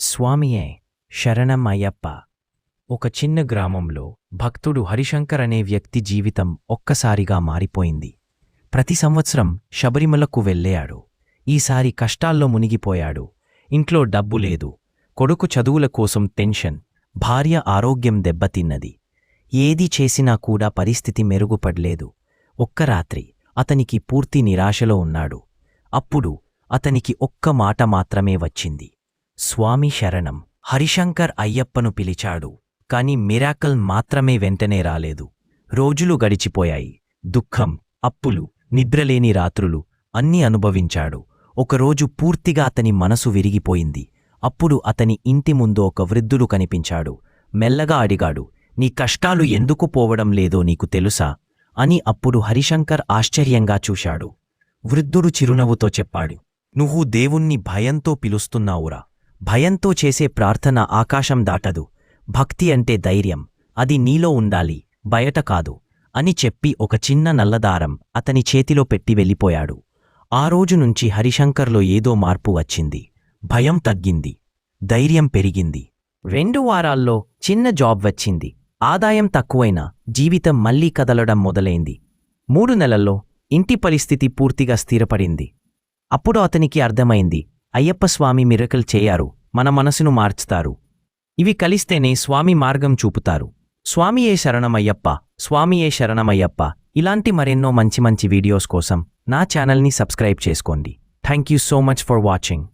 స్వామియే శరణం అయ్యప్ప. ఒక చిన్న గ్రామంలో భక్తుడు హరిశంకర్ అనే వ్యక్తి జీవితం ఒక్కసారిగా మారిపోయింది. ప్రతి సంవత్సరం శబరిమలకు వెళ్ళాడు. ఈసారి కష్టాల్లో మునిగిపోయాడు. ఇంట్లో డబ్బు లేదు, కొడుకు చదువుల కోసం టెన్షన్, భార్య ఆరోగ్యం దెబ్బతిన్నది. ఏది చేసినా కూడా పరిస్థితి మెరుగుపడలేదు. ఒక్క రాత్రి అతనికి పూర్తి నిరాశలో ఉన్నాడు. అప్పుడు అతనికి ఒక్క మాట మాత్రమే వచ్చింది, స్వామి శరణం. హరిశంకర్ అయ్యప్పను పిలిచాడు, కాని మిరాకల్ మాత్రమే వెంటనే రాలేదు. రోజులు గడిచిపోయాయి. దుఃఖం, అప్పులు, నిద్రలేని రాత్రులు అన్నీ అనుభవించాడు. ఒకరోజు పూర్తిగా అతని మనసు విరిగిపోయింది. అప్పుడు అతని ఇంటి ముందు ఒక వృద్ధుడు కనిపించాడు. మెల్లగా అడిగాడు, నీ కష్టాలు ఎందుకు పోవడం లేదో నీకు తెలుసా అని. అప్పుడు హరిశంకర్ ఆశ్చర్యంగా చూశాడు. వృద్ధుడు చిరునవ్వుతో చెప్పాడు, నువ్వు దేవుణ్ణి భయంతో పిలుస్తున్నావురా. భయంతో చేసే ప్రార్థన ఆకాశం దాటదు. భక్తి అంటే ధైర్యం, అది నీలో ఉండాలి, బయట కాదు అని చెప్పి ఒక చిన్న నల్లదారం అతని చేతిలో పెట్టి వెళ్ళిపోయాడు. ఆ రోజు నుంచి హరిశంకర్లో ఏదో మార్పు వచ్చింది. భయం తగ్గింది, ధైర్యం పెరిగింది. 2 వారాల్లో చిన్న జాబ్ వచ్చింది. ఆదాయం తక్కువైనా జీవితం మళ్లీ కదలడం మొదలైంది. 3 నెలల్లో ఇంటి పరిస్థితి పూర్తిగా స్థిరపడింది. అప్పుడు అతనికి అర్థమైంది, అయ్యప్ప స్వామి మిరకల్ చేయరు, మన మనసును మార్చుతారు. ఇవి కలిస్తేనే స్వామి మార్గం చూపుతారు. స్వామియే శరణమయ్యప్ప, స్వామియే శరణమయ్యప్ప. ఇలాంటి మరెన్నో మంచి వీడియోస్ కోసం నా ఛానల్ని సబ్స్క్రైబ్ చేసుకోండి. Thank you so much for watching.